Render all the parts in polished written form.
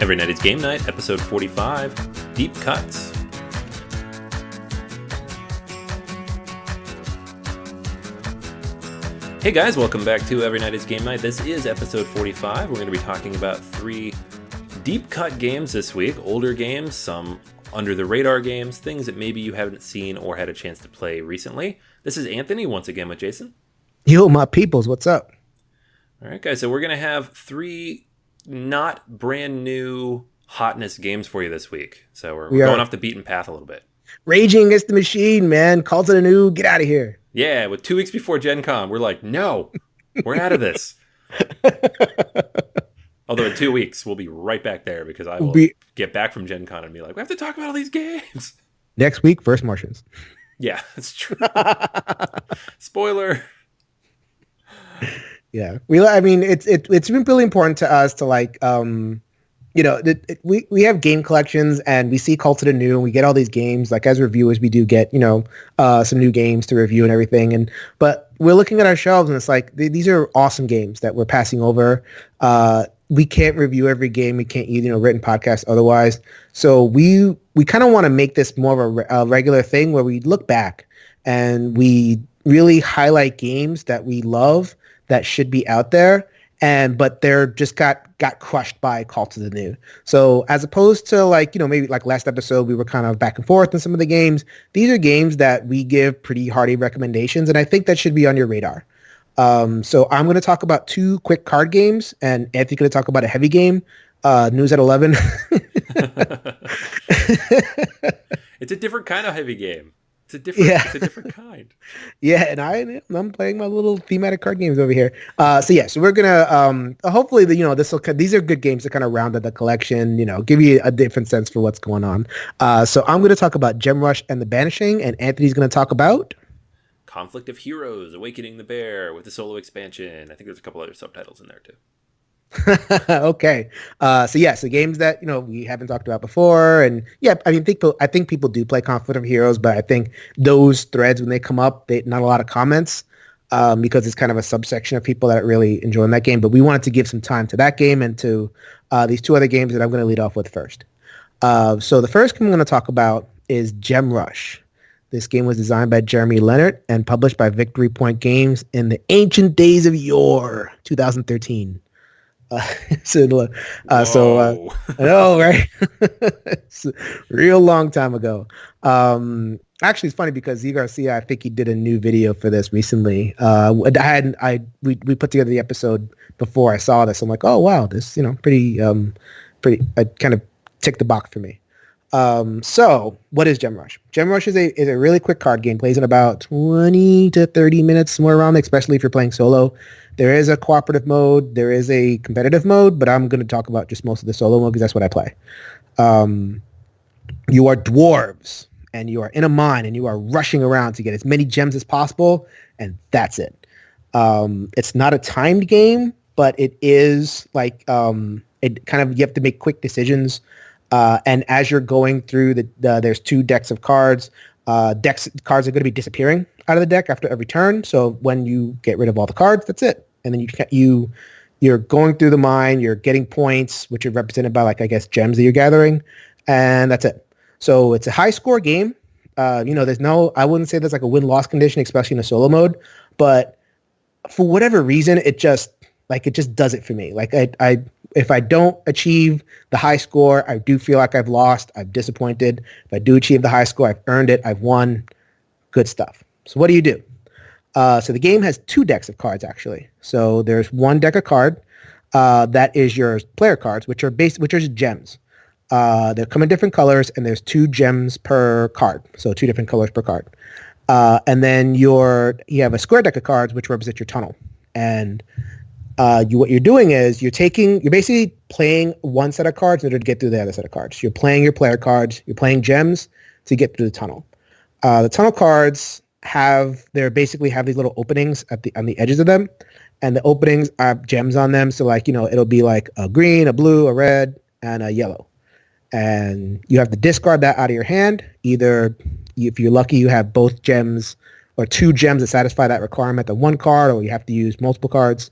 Every Night is Game Night, episode 45, Deep Cuts. Hey guys, welcome back to Every Night is Game Night. This is episode 45. We're going to be talking about 3 deep cut games this week. Older games, some under the radar games, things that maybe you haven't seen or had a chance to play recently. This is Anthony, once again with Jason. Yo, my peoples, what's up? All right, guys, so we're going to have 3 not brand new hotness games for you this week. So we're going off the beaten path a little bit. Raging Against the Machine, man. Call to the new, get out of here. Yeah, with 2 weeks before Gen Con, we're like, no, we're out of this. Although in 2 weeks, we'll be right back there because I will get back from Gen Con and be like, we have to talk about all these games. Next week, First Martians. Yeah, that's true. Spoiler. Yeah, it's been really important to us to we have game collections and we see Cult of the New and we get all these games. Like as reviewers, we do get some new games to review and everything. But we're looking at our shelves and it's like these are awesome games that we're passing over. We can't review every game. We can't use written podcasts otherwise. So we kind of want to make this more of a regular thing where we look back and we really highlight games that we love that should be out there, but they're just got crushed by Cult of the New. So as opposed to maybe like last episode, we were kind of back and forth on some of the games. These are games that we give pretty hearty recommendations, and I think that should be on your radar. So I'm going to talk about 2 quick card games, and Anthony's going to talk about a heavy game. News at 11. It's a different kind of heavy game. It's a different kind. Yeah, and I'm playing my little thematic card games over here. So we're gonna hopefully these are good games to kind of round out the collection. Give you a different sense for what's going on. So I'm gonna talk about Gem Rush and the Banishing, and Anthony's gonna talk about Conflict of Heroes: Awakening the Bear with the solo expansion. I think there's a couple other subtitles in there too. Okay. So games that, we haven't talked about before. And yeah, I think people do play Conflict of Heroes, but I think those threads, when they come up, not a lot of comments, because it's kind of a subsection of people that are really enjoying that game. But we wanted to give some time to that game and to these 2 other games that I'm going to lead off with first. So the first game I'm going to talk about is Gem Rush. This game was designed by Jeremy Leonard and published by Victory Point Games in the ancient days of yore, 2013. I know, right? It's a real long time ago. Actually, it's funny because Z Garcia, I think he did a new video for this recently. We put together the episode before I saw this. I'm like, oh wow, this pretty. It kind of ticked the box for me. So what is Gem Rush? Gem Rush is a really quick card game. Plays in about 20 to 30 minutes, somewhere around there, especially if you're playing solo. There is a cooperative mode. There is a competitive mode, but I'm going to talk about just most of the solo mode because that's what I play. You are dwarves, and you are in a mine, and you are rushing around to get as many gems as possible, and that's it. It's not a timed game, but it is like it kind of you have to make quick decisions. And as you're going through there's 2 decks of cards. Cards are going to be disappearing out of the deck after every turn. So when you get rid of all the cards, that's it. And then you're going through the mine. You're getting points, which are represented by gems that you're gathering, and that's it. So it's a high score game. I wouldn't say there's like a win-loss condition, especially in a solo mode. But for whatever reason, it just does it for me. If I don't achieve the high score, I do feel like I've lost. I'm disappointed. If I do achieve the high score, I've earned it. I've won. Good stuff. So what do you do? So the game has 2 decks of cards, actually. So there's 1 deck of card that is your player cards, which are just gems. They come in different colors, and there's 2 gems per card. So 2 different colors per card. And then you have a square deck of cards, which represent your tunnel. And what you're doing is you're basically playing 1 set of cards in order to get through the other set of cards. You're playing your player cards. You're playing gems to get through the tunnel. The tunnel cards basically have these little openings on the edges of them, and the openings have gems on them. So it'll be like a green, a blue, a red, and a yellow. And you have to discard that out of your hand. Either if you're lucky, you have both gems or 2 gems that satisfy that requirement on 1 card, or you have to use multiple cards.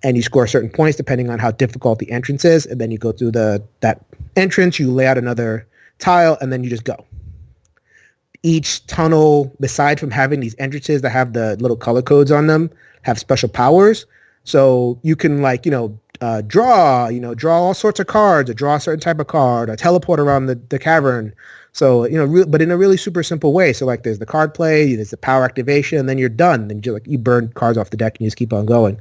and you score certain points depending on how difficult the entrance is, and then you go through that entrance, you lay out another tile, and then you just go. Each tunnel, aside from having these entrances that have the little color codes on them, have special powers. So you can draw all sorts of cards, or draw a certain type of card, or teleport around the cavern. So, but in a really super simple way. So like there's the card play, there's the power activation, and then you're done. Then you burn cards off the deck and you just keep on going.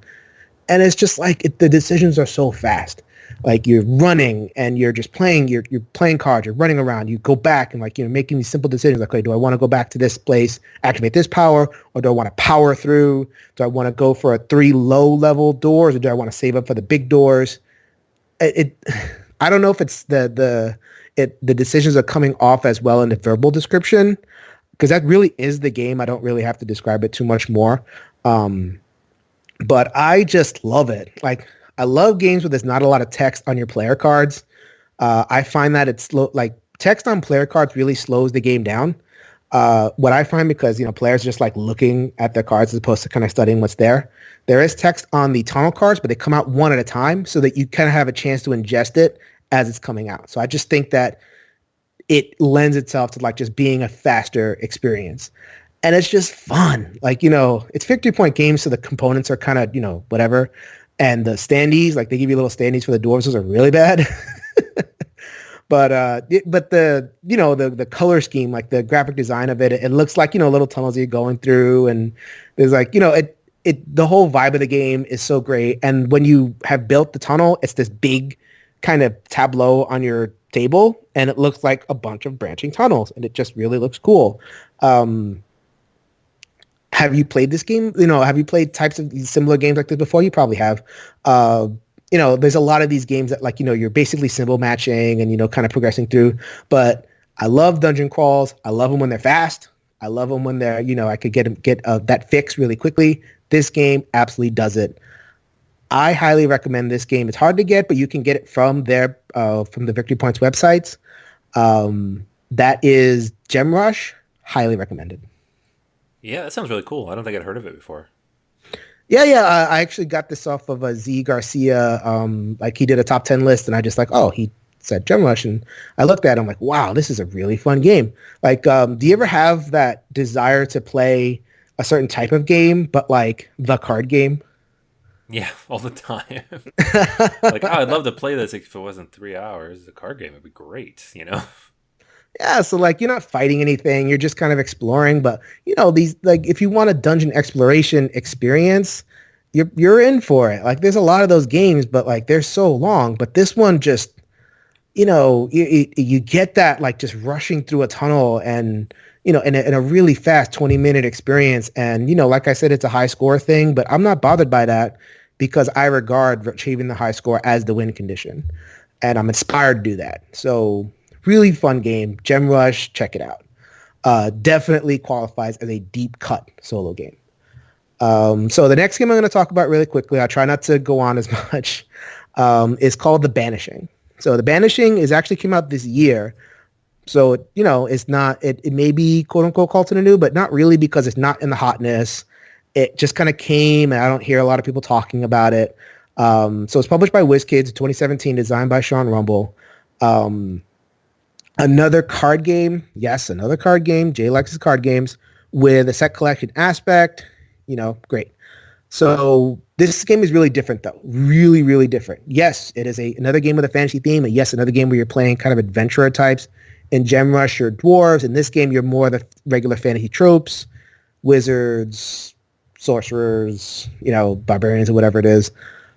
And it's just like the decisions are so fast. Like you're running and you're just playing, you're playing cards, you're running around, you go back and making these simple decisions like, okay, do I want to go back to this place, activate this power, or do I want to power through? Do I want to go for 3 low level doors, or do I want to save up for the big doors? I don't know if it's the decisions are coming off as well in the verbal description, because that really is the game. I don't really have to describe it too much more. But I just love it. Like, I love games where there's not a lot of text on your player cards. I find that it's slow. Like, text on player cards really slows the game down. What I find, because players just like looking at their cards as opposed to kind of studying what's there. There is text on the tunnel cards, but they come out one at a time so that you kind of have a chance to ingest it as it's coming out. So I just think that it lends itself to like just being a faster experience. And it's just fun. Like, it's victory point games, so the components are kind of, whatever. And the standees, like they give you little standees for the dwarves, those are really bad. But the color scheme, like the graphic design of it, it looks like, little tunnels you're going through. And there's like, the whole vibe of the game is so great. And when you have built the tunnel, it's this big kind of tableau on your table, and it looks like a bunch of branching tunnels, and it just really looks cool. Have you played this game? Have you played types of similar games like this before? You probably have. There's a lot of these games that like, you're basically symbol matching and, kind of progressing through. But I love dungeon crawls. I love them when they're fast. I love them when they're, I could get that fix really quickly. This game absolutely does it. I highly recommend this game. It's hard to get, but you can get it from the Victory Points websites. That is Gem Rush. Highly recommended. Yeah, that sounds really cool. I don't think I'd heard of it before. Yeah. I actually got this off of Z Garcia. Like he did a top 10 list, and I just like, he said Gem Rush, and I looked at it. I'm like, wow, this is a really fun game. Like, do you ever have that desire to play a certain type of game, but like the card game? Yeah, all the time. Like, I'd love to play this if it wasn't 3 hours. The card game would be great, Yeah, so like you're not fighting anything, you're just kind of exploring. But these, like, if you want a dungeon exploration experience, you're in for it. Like, there's a lot of those games, but like they're so long. But this one just, you get that like just rushing through a tunnel and in a really fast 20-minute experience. And like I said, it's a high score thing, but I'm not bothered by that because I regard achieving the high score as the win condition, and I'm inspired to do that. So. Really fun game. Gem Rush, check it out. Definitely qualifies as a deep cut solo game. So the next game I'm going to talk about really quickly, I'll try not to go on as much, is called The Banishing. So The Banishing actually came out this year. So, it's not, it may be quote unquote cult in the new, but not really, because it's not in the hotness. It just kind of came, and I don't hear a lot of people talking about it. So it's published by WizKids, 2017, designed by Sean Rumble. Another card game. Yes, another card game. Jay likes his card games with a set collection aspect. Great. So this game is really different, though. Really, really different. Yes, it is another game with a fantasy theme. And yes, another game where you're playing kind of adventurer types. In Gem Rush, you're dwarves. In this game, you're more the regular fantasy tropes. Wizards, sorcerers, barbarians, or whatever it is.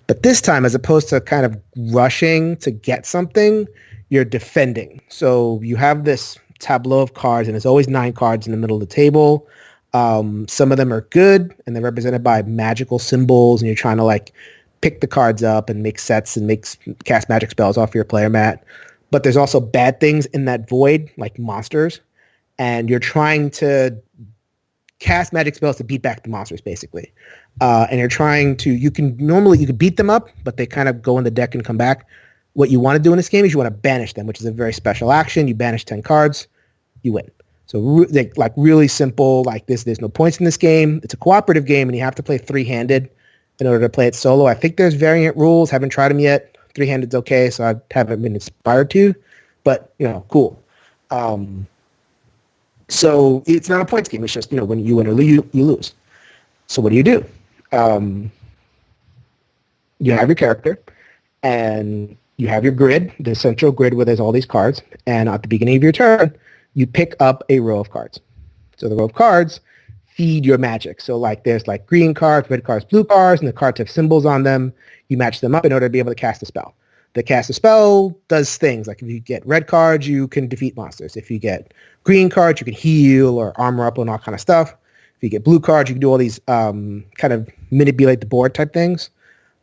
But this time, as opposed to kind of rushing to get something, you're defending. So you have this tableau of cards, and there's always 9 cards in the middle of the table. Some of them are good, and they're represented by magical symbols, and you're trying to like pick the cards up and make sets and cast magic spells off your player mat. But there's also bad things in that void, like monsters, and you're trying to cast magic spells to beat back the monsters, basically. And you're trying to, you can beat them up, but they kind of go in the deck and come back. What you want to do in this game is you want to banish them, which is a very special action. You banish 10 cards, you win. So like really simple, like this. There's no points in this game. It's a cooperative game, and you have to play 3-handed. in order to play it solo. I think there's variant rules. Haven't tried them yet. Three-handed's okay, so I haven't been inspired to. But, cool. So it's not a points game. It's just, when you win or you lose. So what do? You have your character, and you have your grid, the central grid where there's all these cards. And at the beginning of your turn, you pick up a row of cards. So the row of cards feed your magic. So there's green cards, red cards, blue cards, and the cards have symbols on them. You match them up in order to be able to cast a spell. The cast a spell does things like if you get red cards, you can defeat monsters. If you get green cards, you can heal or armor up and all kind of stuff. If you get blue cards, you can do all these kind of manipulate the board type things.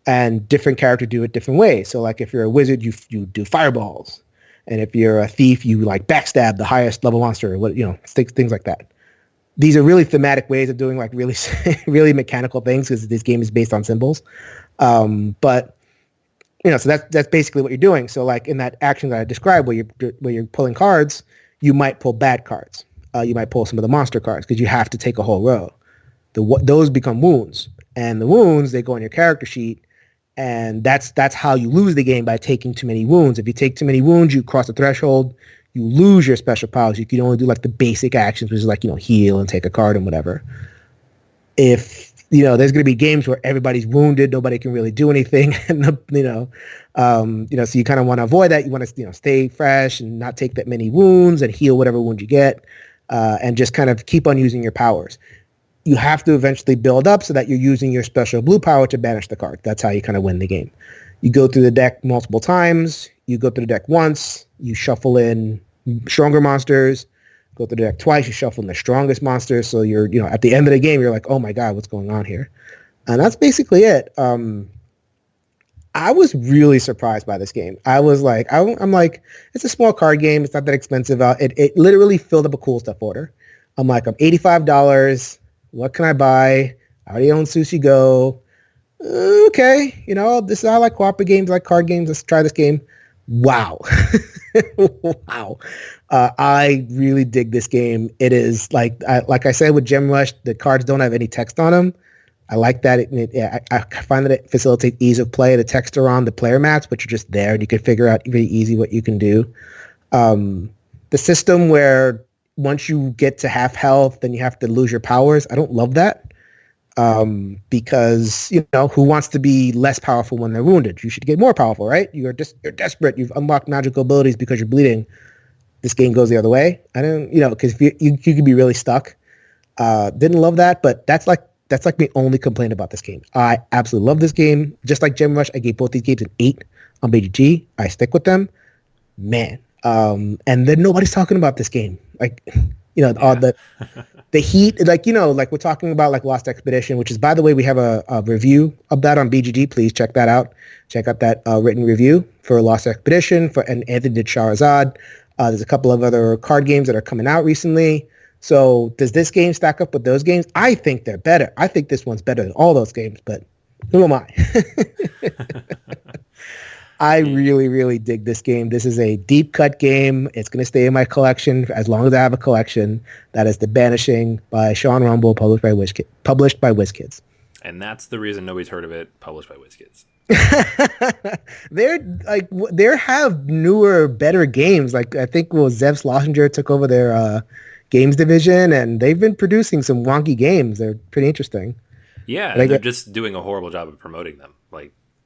And different characters do it different ways. So if you're a wizard, you do fireballs. And if you're a thief, you backstab the highest level monster, things like that. These are really thematic ways of doing really, really mechanical things because this game is based on symbols. But so that's basically what you're doing. So in that action that I described where you're pulling cards, you might pull bad cards. You might pull some of the monster cards because you have to take a whole row. Those become wounds. And the wounds, they go on your character sheet. And that's how you lose the game, by taking too many wounds. If you take too many wounds, you cross the threshold, you lose your special powers. You can only do the basic actions, which is heal and take a card and whatever. If there's going to be games where everybody's wounded, nobody can really do anything, and so you kind of want to avoid that. You want to stay fresh and not take that many wounds and heal whatever wound you get, and just kind of keep on using your powers. You have to eventually build up so that you're using your special blue power to banish the card. That's how you kind of win the game. You go through the deck multiple times. You go through the deck once. You shuffle in stronger monsters. Go through the deck twice. You shuffle in the strongest monsters. So you're, at the end of the game, you're like, oh my God, what's going on here? And that's basically it. I was really surprised by this game. I was I'm like, it's a small card game. It's not that expensive. It literally filled up a cool stuff order. I'm $85. What can I buy? I already own Sushi Go. Okay, this is I like cooperative games, I like card games. Let's try this game. Wow. Wow. I really dig this game. It is like I said with Gem Rush, the cards don't have any text on them. I like that. I find that it facilitates ease of play. The text are on the player mats, but you're just there and you can figure out very easy what you can do. The system where once you get to half health, then you have to lose your powers. I don't love that. Because, who wants to be less powerful when they're wounded? You should get more powerful, right? You're desperate. You've unlocked magical abilities because you're bleeding. This game goes the other way. I don't, because you could be really stuck. Didn't love that, but that's like my only complaint about this game. I absolutely love this game. Just like Gem Rush, I gave both these games an 8 on BGG. I stick with them. Man. And then nobody's talking about this game. All the heat, we're talking about Lost Expedition, which is, by the way, we have a review of that on BGG. Please check that out. Check out that written review for Lost Expedition and Anthony did Shahrazad. There's a couple of other card games that are coming out recently. So does this game stack up with those games? I think they're better. I think this one's better than all those games, but who am I? I really, really dig this game. This is a deep cut game. It's going to stay in my collection as long as I have a collection. That is The Banishing by Sean Rumble, published by WizKids. And that's the reason nobody's heard of it, published by WizKids. There have newer, better games. I think Zev Schlesinger took over their games division, and they've been producing some wonky games. They're pretty interesting. Yeah, and they're just doing a horrible job of promoting them.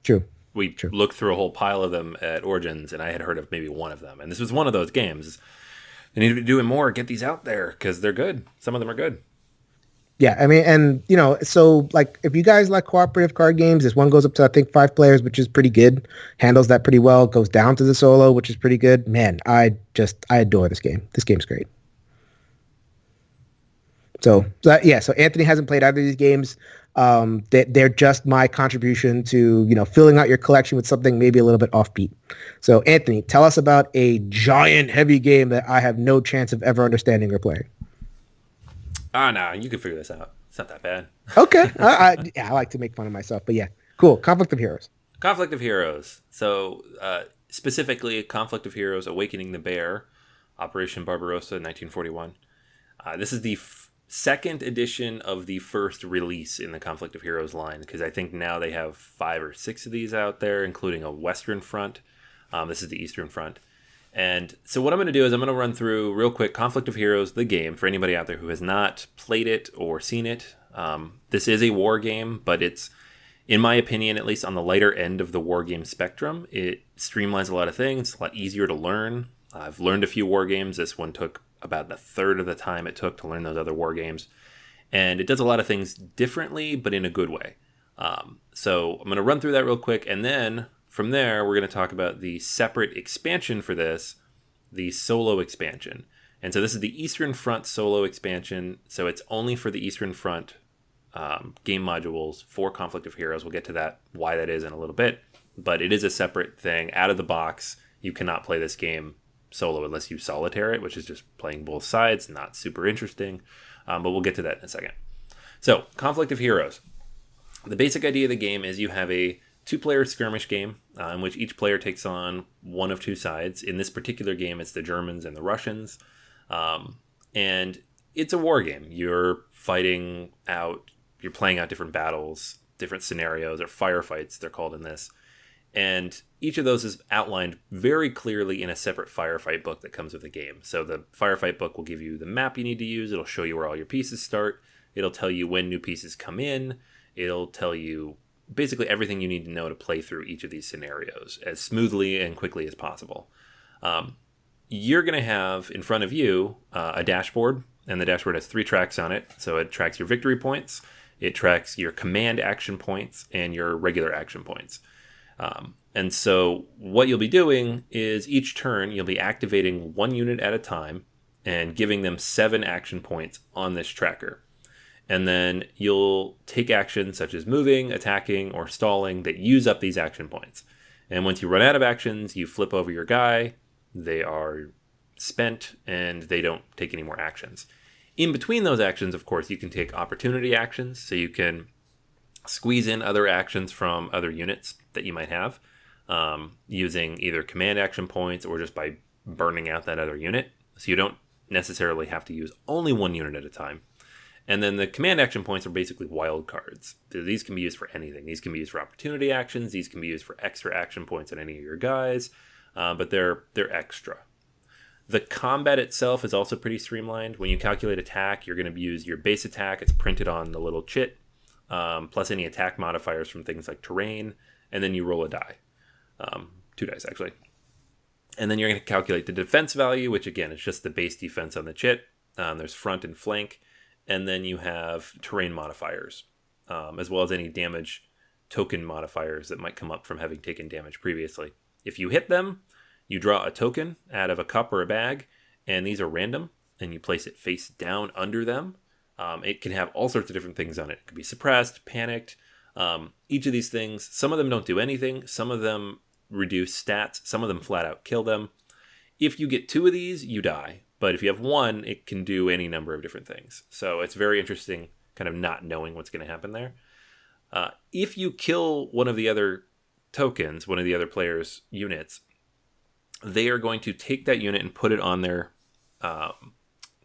True. We looked through a whole pile of them at Origins, and I had heard of maybe one of them. And this was one of those games. They need to be doing more. Get these out there because they're good. Some of them are good. Yeah, I mean, and, so, if you guys like cooperative card games, this one goes up to, I think, 5 players, which is pretty good. Handles that pretty well. Goes down to the solo, which is pretty good. Man, I adore this game. This game's great. So Anthony hasn't played either of these games. They're just my contribution to, filling out your collection with something maybe a little bit offbeat. So, Anthony, tell us about a giant, heavy game that I have no chance of ever understanding or playing. No, you can figure this out. It's not that bad. Okay. I like to make fun of myself, but yeah. Cool. Conflict of Heroes. Conflict of Heroes. So, specifically, Conflict of Heroes, Awakening the Bear, Operation Barbarossa, 1941. This is the second edition of the first release in the Conflict of Heroes line, because I think now they have 5 or 6 of these out there, including a Western front. This is the Eastern front. And so what I'm going to do is I'm going to run through real quick Conflict of Heroes, the game, for anybody out there who has not played it or seen it. This is a war game, but it's, in my opinion, at least on the lighter end of the war game spectrum. It streamlines a lot of things. It's a lot easier to learn. I've learned a few war games. This one took about a third of the time it took to learn those other war games. And it does a lot of things differently, but in a good way. So I'm going to run through that real quick, and then from there, we're going to talk about the separate expansion for this, the solo expansion. And so this is the Eastern Front solo expansion. So it's only for the Eastern Front game modules for Conflict of Heroes. We'll get to that, why that is in a little bit. But it is a separate thing. Out of the box, you cannot play this game solo unless you solitaire it, which is just playing both sides. Not super interesting. But we'll get to that in a second. So, Conflict of Heroes. The basic idea of the game is you have a 2-player skirmish game in which each player takes on one of 2 sides. In this particular game, it's the Germans and the Russians. And it's a war game. You're playing out different battles, different scenarios, or firefights, they're called in this. And each of those is outlined very clearly in a separate firefight book that comes with the game. So the firefight book will give you the map you need to use. It'll show you where all your pieces start. It'll tell you when new pieces come in. It'll tell you basically everything you need to know to play through each of these scenarios as smoothly and quickly as possible. You're going to have in front of you a dashboard, and the dashboard has 3 tracks on it. So it tracks your victory points, it tracks your command action points, and your regular action points. And so what you'll be doing is each turn you'll be activating 1 unit at a time and giving them 7 action points on this tracker. And then you'll take actions such as moving, attacking, or stalling that use up these action points. And once you run out of actions, you flip over your guy. They are spent, and they don't take any more actions. In between those actions, of course, you can take opportunity actions. So you can squeeze in other actions from other units that you might have using either command action points or just by burning out that other unit. So you don't necessarily have to use only 1 unit at a time. And then the command action points are basically wild cards. These can be used for anything. These can be used for opportunity actions. These can be used for extra action points on any of your guys, but they're extra. The combat itself is also pretty streamlined. When you calculate attack, you're going to use your base attack. It's printed on the little chit, plus any attack modifiers from things like terrain, and then you roll a die. 2 dice, actually. And then you're going to calculate the defense value, which again is just the base defense on the chit. There's front and flank. And then you have terrain modifiers, as well as any damage token modifiers that might come up from having taken damage previously. If you hit them, you draw a token out of a cup or a bag, and these are random, and you place it face down under them. It can have all sorts of different things on it. It could be suppressed, panicked. Each of these things, some of them don't do anything. Some of them reduce stats. Some of them flat out kill them. If you get 2 of these, you die. But if you have 1, it can do any number of different things. So it's very interesting kind of not knowing what's going to happen there. If you kill one of the other tokens, one of the other player's units, they are going to take that unit and put it on their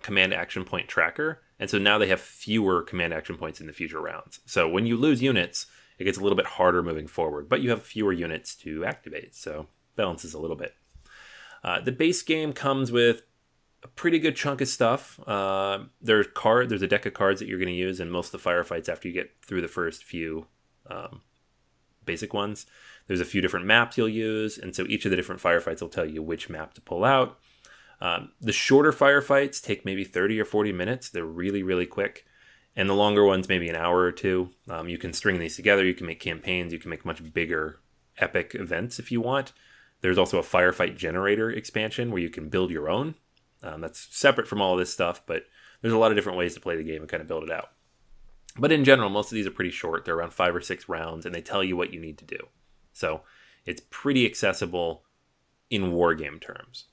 command action point tracker. And so now they have fewer command action points in the future rounds. So when you lose units, it gets a little bit harder moving forward, but you have fewer units to activate. So balances a little bit. The base game comes with a pretty good chunk of stuff. There's a deck of cards that you're going to use in most of the firefights after you get through the first few basic ones. There's a few different maps you'll use, and so each of the different firefights will tell you which map to pull out. The shorter firefights take maybe 30 or 40 minutes. They're really, really quick. And the longer ones, maybe an hour or 2. You can string these together. You can make campaigns. You can make much bigger epic events if you want. There's also a firefight generator expansion where you can build your own. That's separate from all of this stuff, but there's a lot of different ways to play the game and kind of build it out. But in general, most of these are pretty short. They're around 5 or 6 rounds, and they tell you what you need to do. So it's pretty accessible in wargame terms.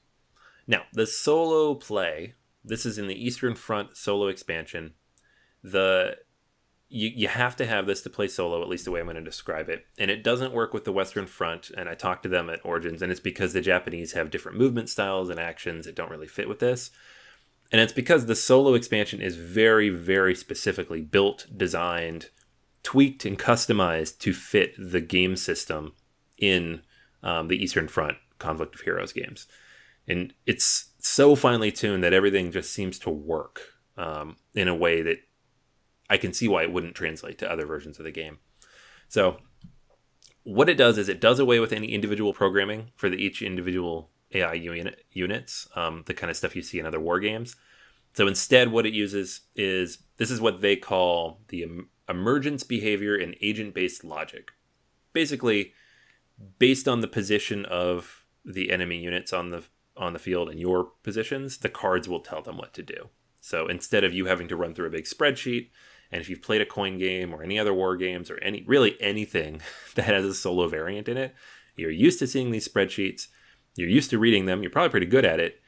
Now, the solo play, this is in the Eastern Front solo expansion. You have to have this to play solo, at least the way I'm going to describe it. And it doesn't work with the Western Front, and I talked to them at Origins, and it's because the Japanese have different movement styles and actions that don't really fit with this. And it's because the solo expansion is very, very specifically built, designed, tweaked, and customized to fit the game system in the Eastern Front Conflict of Heroes games. And it's so finely tuned that everything just seems to work in a way that I can see why it wouldn't translate to other versions of the game. So what it does is it does away with any individual programming for each individual AI units, the kind of stuff you see in other war games. So instead, what it uses is, this is what they call the emergence behavior and agent-based logic. Basically, based on the position of the enemy units on the field and your positions, the cards will tell them what to do. So instead of you having to run through a big spreadsheet, and if you've played a coin game or any other war games or anything that has a solo variant in it, you're used to seeing these spreadsheets, you're used to reading them, you're probably pretty good at it.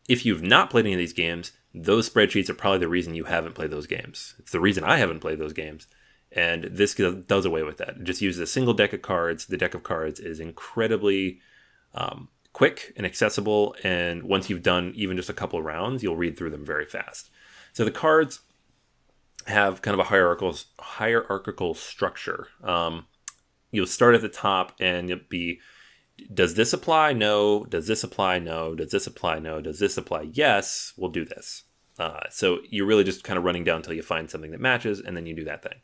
If you've not played any of these games, those spreadsheets are probably the reason you haven't played those games. It's the reason I haven't played those games. And this does away with that. It just uses a single deck of cards. The deck of cards is incredibly quick and accessible. And once you've done even just a couple of rounds, you'll read through them very fast. So the cards have kind of a hierarchical structure. You'll start at the top and you'll be, does this apply? No. Does this apply? No. Does this apply? No. Does this apply? Yes. We'll do this. So you're really just kind of running down until you find something that matches, and then you do that thing.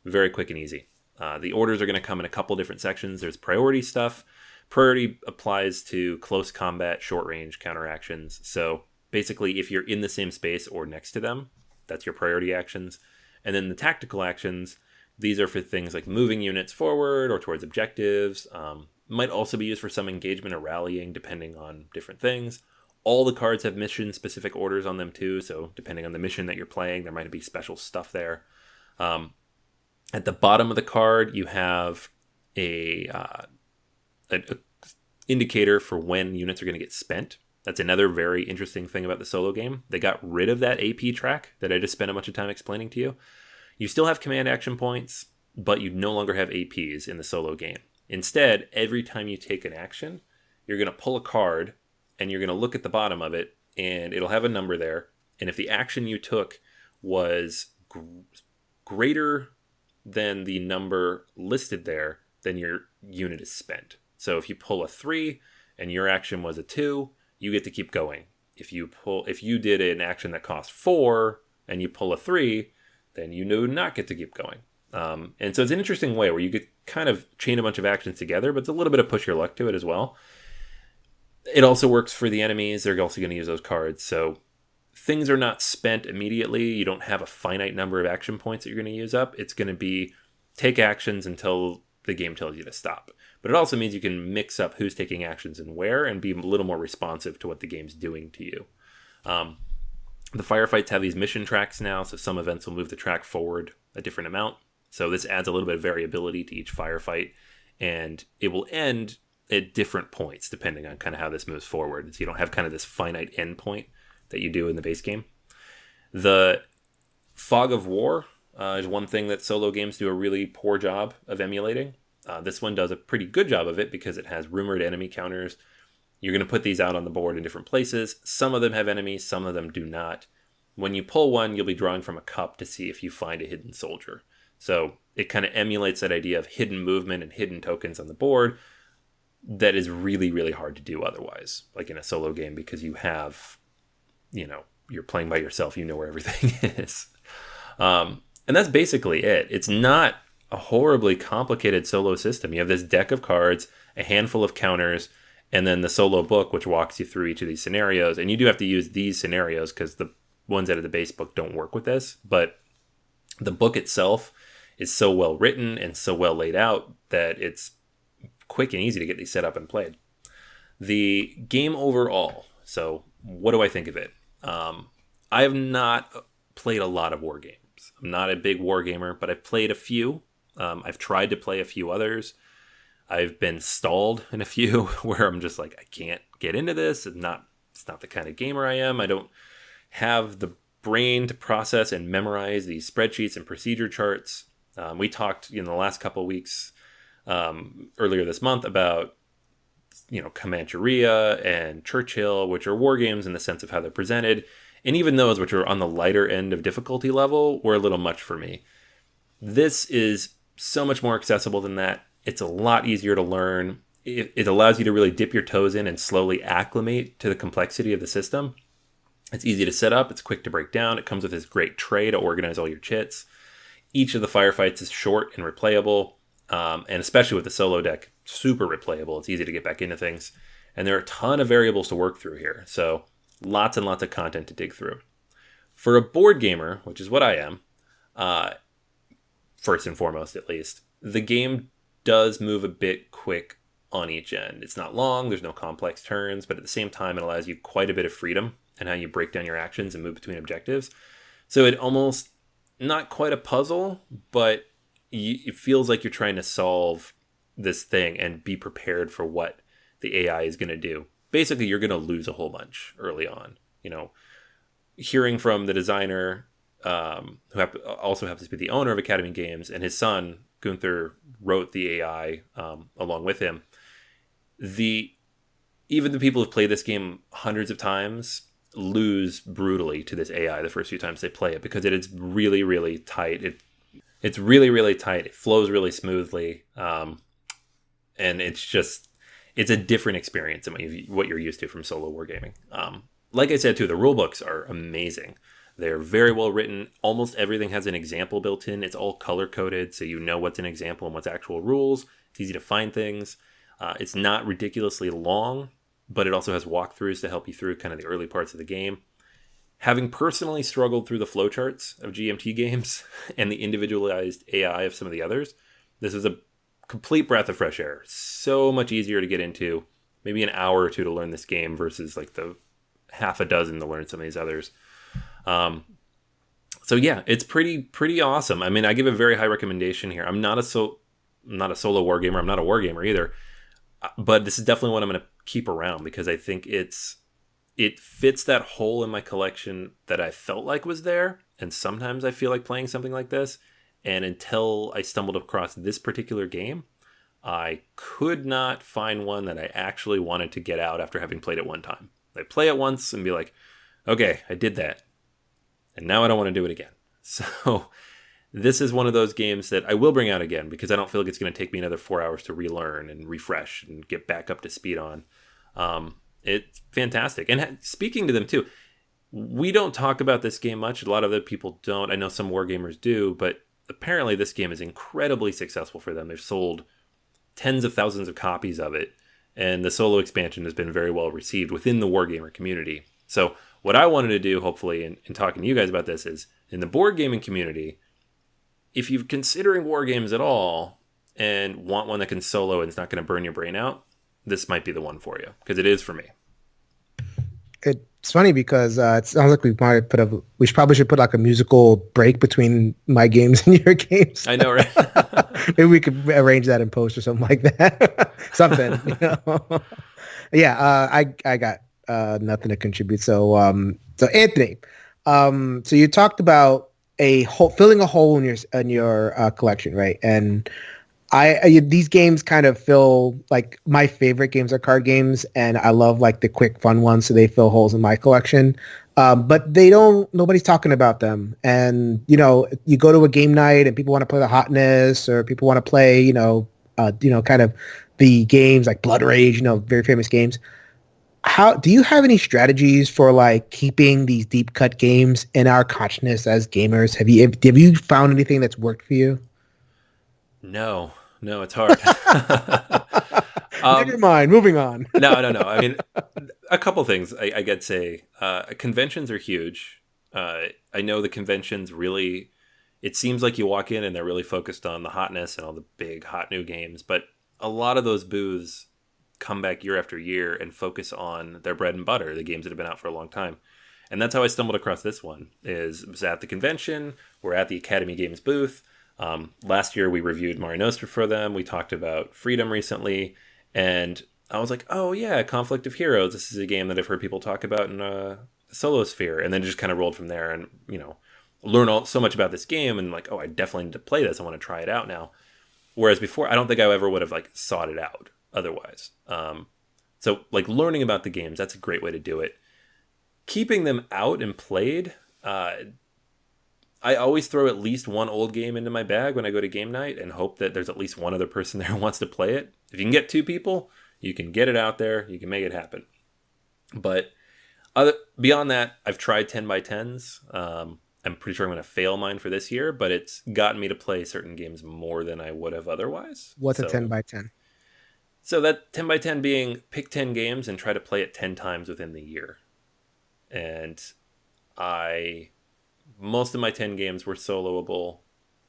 Very quick and easy. The orders are going to come in a couple different sections. There's priority stuff. Priority applies to close combat, short range counteractions. So basically, if you're in the same space or next to them, that's your priority actions. And then the tactical actions, these are for things like moving units forward or towards objectives. Might also be used for some engagement or rallying, depending on different things. All the cards have mission-specific orders on them too, so depending on the mission that you're playing, there might be special stuff there. At the bottom of the card, you have an indicator for when units are going to get spent. That's another very interesting thing about the solo game. They got rid of that AP track that I just spent a bunch of time explaining to you. You still have command action points, but you no longer have APs in the solo game. Instead, every time you take an action, you're going to pull a card and you're going to look at the bottom of it and it'll have a number there. And if the action you took was greater than the number listed there, then your unit is spent. So if you pull a 3 and your action was a 2, you get to keep going. If you did an action that cost 4 and you pull a 3, then you do not get to keep going. And so it's an interesting way where you could kind of chain a bunch of actions together, but it's a little bit of push your luck to it as well. It also works for the enemies. They're also going to use those cards. So things are not spent immediately. You don't have a finite number of action points that you're going to use up. It's going to be take actions until the game tells you to stop. But it also means you can mix up who's taking actions and where and be a little more responsive to what the game's doing to you. The firefights have these mission tracks now, so some events will move the track forward a different amount. So this adds a little bit of variability to each firefight, and it will end at different points depending on kind of how this moves forward. So you don't have kind of this finite end point that you do in the base game. The fog of war is one thing that solo games do a really poor job of emulating. This one does a pretty good job of it because it has rumored enemy counters. You're going to put these out on the board in different places. Some of them have enemies, some of them do not. When you pull one, you'll be drawing from a cup to see if you find a hidden soldier. So it kind of emulates that idea of hidden movement and hidden tokens on the board that is really, really hard to do otherwise, like in a solo game, because you have, you're playing by yourself, you know where everything is. And that's basically it. It's not a horribly complicated solo system. You have this deck of cards, a handful of counters, and then the solo book, which walks you through each of these scenarios. And you do have to use these scenarios because the ones out of the base book don't work with this. But the book itself is so well written and so well laid out that it's quick and easy to get these set up and played. The game overall, so what do I think of it? I have not played a lot of war games. I'm not a big war gamer, but I've played a few. I've tried to play a few others. I've been stalled in a few where I'm just like, I can't get into this. It's not the kind of gamer I am. I don't have the brain to process and memorize these spreadsheets and procedure charts. We talked in the last couple of weeks, earlier this month, about Comancheria and Churchill, which are war games in the sense of how they're presented. And even those which are on the lighter end of difficulty level were a little much for me. This is so much more accessible than that. It's a lot easier to learn. It allows you to really dip your toes in and slowly acclimate to the complexity of the system. It's easy to set up. It's quick to break down. It comes with this great tray to organize all your chits. Each of the firefights is short and replayable. And especially with the solo deck, super replayable. It's easy to get back into things. And there are a ton of variables to work through here. So lots and lots of content to dig through. For a board gamer, which is what I am, first and foremost at least, the game does move a bit quick on each end. It's not long, there's no complex turns, but at the same time it allows you quite a bit of freedom in how you break down your actions and move between objectives. So it almost, not quite a puzzle, but it feels like you're trying to solve this thing and be prepared for what the AI is going to do. Basically, you're going to lose a whole bunch early on. You know, hearing from the designer, who also happens to be the owner of Academy Games, and his son, Gunther, wrote the AI along with him. Even the people who've played this game hundreds of times lose brutally to this AI the first few times they play it, because it is really, really tight. It's really, really tight. It flows really smoothly. And it's a different experience than what you're used to from solo wargaming. Like I said, too, the rule books are amazing. They're very well written. Almost everything has an example built in. It's all color coded, so you know what's an example and what's actual rules. It's easy to find things. It's not ridiculously long, but it also has walkthroughs to help you through kind of the early parts of the game. Having personally struggled through the flowcharts of GMT games and the individualized AI of some of the others, this is a complete breath of fresh air. So much easier to get into. Maybe an hour or two to learn this game versus like the half a dozen to learn some of these others. So yeah, it's pretty awesome. I mean, I give a very high recommendation here. I'm not a solo wargamer. I'm not a wargamer either. But this is definitely one I'm going to keep around, because I think it fits that hole in my collection that I felt like was there. And sometimes I feel like playing something like this. And until I stumbled across this particular game, I could not find one that I actually wanted to get out after having played it one time. I play it once and be like, okay, I did that. And now I don't want to do it again. So this is one of those games that I will bring out again, because I don't feel like it's going to take me another 4 hours to relearn and refresh and get back up to speed on. It's fantastic. And speaking to them too, we don't talk about this game much. A lot of other people don't. I know some wargamers do, but apparently this game is incredibly successful for them. They've sold tens of thousands of copies of it, and the solo expansion has been very well received within the wargamer community. So what I wanted to do, hopefully, in talking to you guys about this, is in the board gaming community, if you're considering war games at all and want one that can solo and it's not going to burn your brain out, this might be the one for you, because it is for me. It's funny because it sounds like we probably should put like a musical break between my games and your games. I know, right? Maybe we could arrange that in post or something like that. Something, you know? Yeah, I got nothing to contribute. So Anthony, so you talked about filling a hole in your collection, right? And these games kind of feel like my favorite games are card games, and I love like the quick fun ones, so they fill holes in my collection. But nobody's talking about them. And, you know, you go to a game night and people want to play the hotness, or people want to play, kind of the games like Blood Rage, very famous games. How do you have any strategies for like keeping these deep cut games in our consciousness as gamers? Have you found anything that's worked for you? No, it's hard. Never mind. Moving on. No. I mean, a couple things I get to say. Conventions are huge. I know the conventions really, it seems like you walk in and they're really focused on the hotness and all the big hot new games, but a lot of those booths come back year after year and focus on their bread and butter, the games that have been out for a long time. And that's how I stumbled across this one. Was at the convention. We're at the Academy Games booth. Last year we reviewed Mare Nostra for them. We talked about Freedom recently, and I was like, oh yeah, Conflict of Heroes. This is a game that I've heard people talk about in the solo sphere, and then just kind of rolled from there, and learn so much about this game, and like, oh, I definitely need to play this. I want to try it out now. Whereas before, I don't think I ever would have like sought it out otherwise. So like learning about the games, that's a great way to do it. keeping them out and played, I always throw at least one old game into my bag when I go to game night and hope that there's at least one other person there who wants to play it. If you can get 2 people, you can get it out there. You can make it happen. But beyond that, I've tried 10 by 10s. I'm pretty sure I'm going to fail mine for this year, but it's gotten me to play certain games more than I would have otherwise. What's a 10 by 10? So that 10 by 10 being pick 10 games and try to play it 10 times within the year. And most of my 10 games were soloable,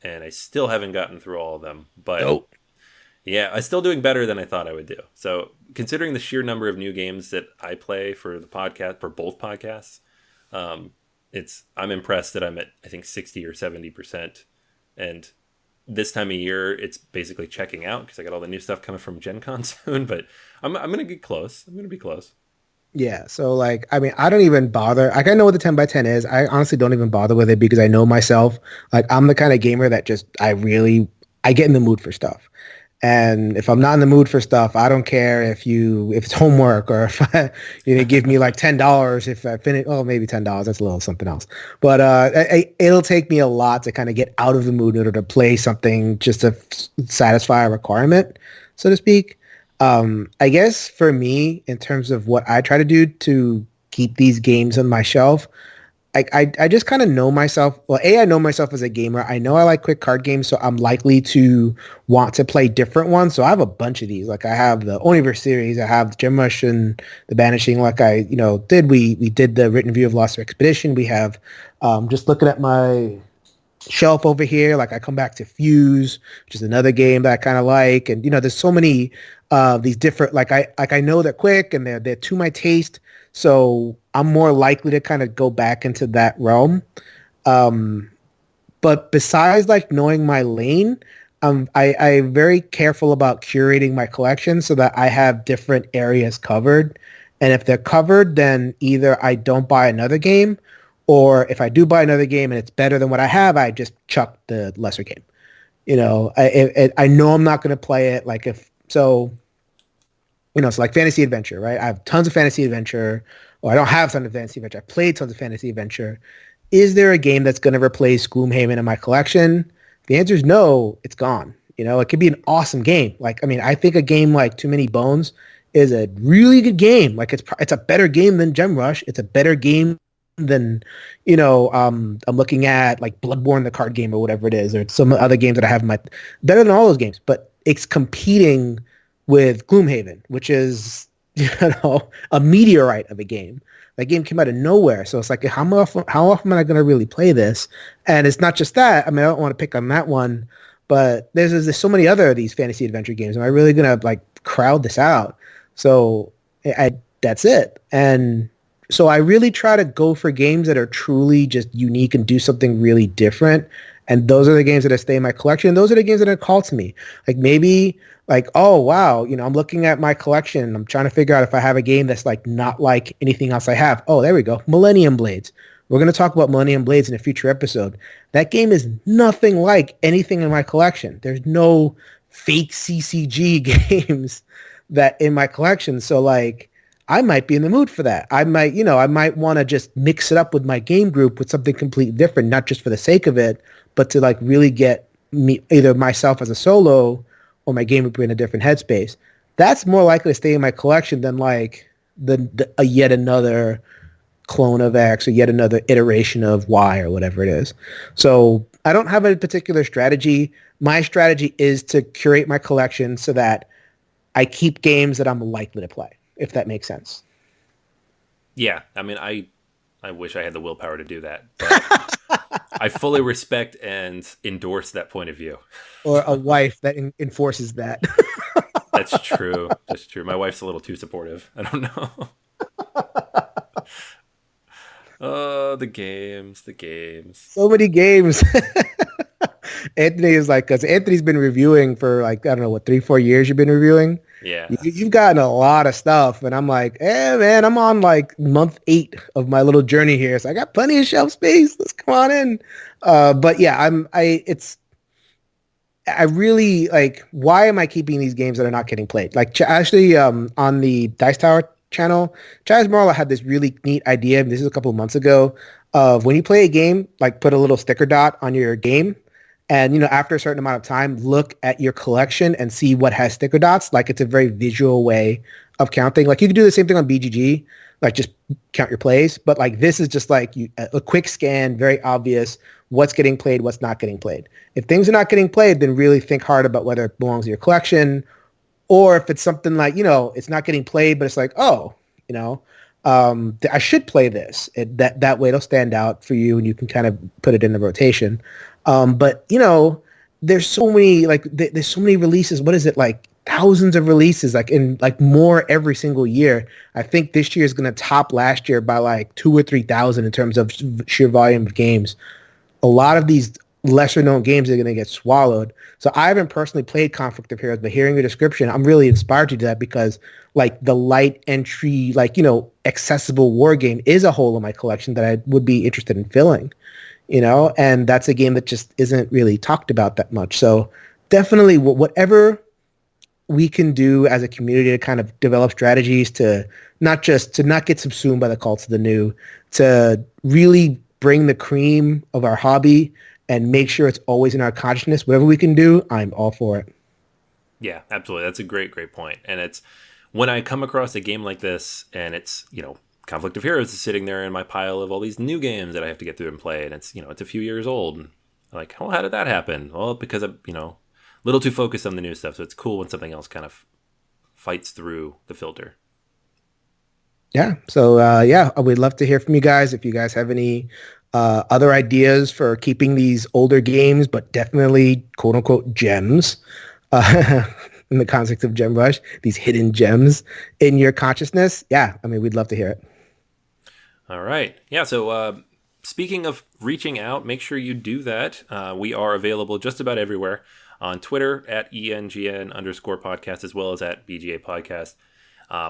and I still haven't gotten through all of them. But Nope. Yeah, I'm still doing better than I thought I would do. So considering the sheer number of new games that I play for the podcast, for both podcasts, I'm impressed that I'm at, I think, 60 or 70%. And this time of year, it's basically checking out because I got all the new stuff coming from Gen Con soon. But I'm going to get close. I'm going to be close. Yeah, so like, I mean, I don't even bother. Like, I know what the 10 by 10 is. I honestly don't even bother with it because I know myself. Like, I'm the kind of gamer that just, I get in the mood for stuff. And if I'm not in the mood for stuff, I don't care if it's homework or if give me like $10 if I finish. Oh, maybe $10. That's a little something else. But it'll take me a lot to kind of get out of the mood in order to play something just to satisfy a requirement, so to speak. I guess for me, in terms of what I try to do to keep these games on my shelf, I just kind of know myself. Well, I know myself as a gamer. I know I like quick card games, so I'm likely to want to play different ones. So I have a bunch of these. Like I have the Universe series. I have the Gem Rush and the Banishing. Like I, did. We did the written review of Lost Expedition. We have, just looking at my shelf over here. Like I come back to Fuse, which is another game that I kind of like. And there's so many these different. Like I know they're quick and they're to my taste. So I'm more likely to kind of go back into that realm. But besides like knowing my lane, I'm very careful about curating my collection so that I have different areas covered. And if they're covered, then either I don't buy another game, or if I do buy another game and it's better than what I have, I just chuck the lesser game. I know I'm not going to play it. Like so like fantasy adventure, right? I have tons of fantasy adventure, or I don't have tons of fantasy adventure. I played tons of fantasy adventure. Is there a game that's going to replace Gloomhaven in my collection? The answer is no, it's gone. It could be an awesome game. Like, I mean, I think a game like Too Many Bones is a really good game. Like it's a better game than Gem Rush. It's a better game than, I'm looking at like Bloodborne, the card game or whatever it is, or some other games that I have in my, better than all those games, but it's competing with Gloomhaven, which is, a meteorite of a game. That game came out of nowhere. So it's like, how often am I going to really play this? And it's not just that. I mean, I don't want to pick on that one, but there's so many other of these fantasy adventure games. Am I really going to like crowd this out? So that's it. And so I really try to go for games that are truly just unique and do something really different. And those are the games that stay in my collection. And those are the games that are called to me. Like maybe like, oh, wow, I'm looking at my collection. I'm trying to figure out if I have a game that's like not like anything else I have. Oh, there we go. Millennium Blades. We're going to talk about Millennium Blades in a future episode. That game is nothing like anything in my collection. There's no fake CCG games that in my collection. So like, I might be in the mood for that. I might want to just mix it up with my game group with something completely different, not just for the sake of it, but to like really get me, either myself as a solo or my game group in a different headspace. That's more likely to stay in my collection than like a yet another clone of X or yet another iteration of Y or whatever it is. So I don't have a particular strategy. My strategy is to curate my collection so that I keep games that I'm likely to play, if that makes sense. Yeah, I mean, I wish I had the willpower to do that, but I fully respect and endorse that point of view. Or a wife that enforces that. That's true. That's true. My wife's a little too supportive. I don't know. Oh, the games. So many games. Anthony is like, because Anthony's been reviewing for like, I don't know, what, 3-4 years you've been reviewing? Yeah. You've gotten a lot of stuff. And I'm like, man, I'm on like month 8 of my little journey here. So I got plenty of shelf space. Let's come on in. But yeah, I really like, why am I keeping these games that are not getting played? Like actually on the Dice Tower channel, Chaz Marla had this really neat idea. This is a couple of months ago of when you play a game, like put a little sticker dot on your game. And, after a certain amount of time, look at your collection and see what has sticker dots. Like it's a very visual way of counting. Like you can do the same thing on BGG, like just count your plays. But like this is just like a quick scan, very obvious what's getting played, what's not getting played. If things are not getting played, then really think hard about whether it belongs to your collection, or if it's something like, it's not getting played, but it's like, oh, I should play this. That way it'll stand out for you and you can kind of put it in the rotation. But there's so many there's so many releases. What is it, like thousands of releases, like in like more every single year. I think this year is going to top last year by like 2,000 or 3,000 in terms of sheer volume of games. A lot of these lesser known games are going to get swallowed. So I haven't personally played Conflict of Heroes, but hearing your description, I'm really inspired to do that because like the light entry, accessible war game is a hole in my collection that I would be interested in filling. And that's a game that just isn't really talked about that much. So definitely whatever we can do as a community to kind of develop strategies to not get subsumed by the cults of the new, to really bring the cream of our hobby and make sure it's always in our consciousness. Whatever we can do, I'm all for it. Yeah, absolutely. That's a great point. And it's when I come across a game like this and it's, Conflict of Heroes is sitting there in my pile of all these new games that I have to get through and play, and it's it's a few years old. And I'm like, how did that happen? Well, because I'm a little too focused on the new stuff. So it's cool when something else kind of fights through the filter. Yeah. So we'd love to hear from you guys if you guys have any other ideas for keeping these older games, but definitely quote unquote gems. In the context of Gem Rush, these hidden gems in your consciousness. Yeah, we'd love to hear it. All right. Yeah, so speaking of reaching out, make sure you do that. We are available just about everywhere. On Twitter at ENGN_podcast, as well as at BGA Podcast.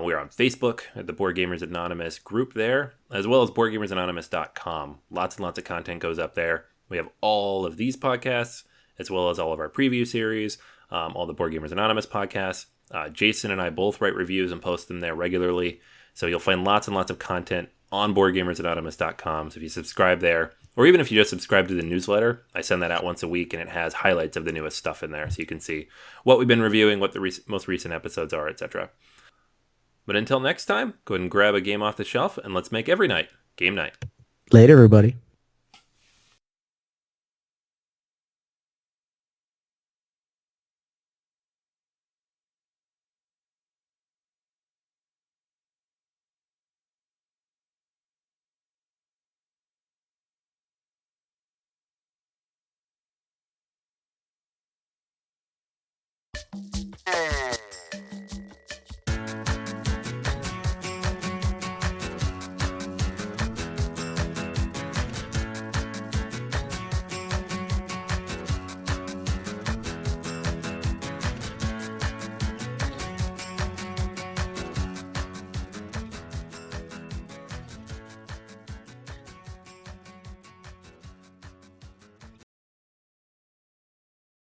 We're on Facebook at the Board Gamers Anonymous group there, as well as BoardGamersAnonymous.com. Lots and lots of content goes up there. We have all of these podcasts, as well as all of our preview series, all the Board Gamers Anonymous podcasts. Jason and I both write reviews and post them there regularly. So you'll find lots and lots of content on BoardGamersAnonymous.com. So if you subscribe there, or even if you just subscribe to the newsletter, I send that out once a week, and it has highlights of the newest stuff in there. So you can see what we've been reviewing, what the most recent episodes are, etc. But until next time, go ahead and grab a game off the shelf, and let's make every night game night. Later, everybody.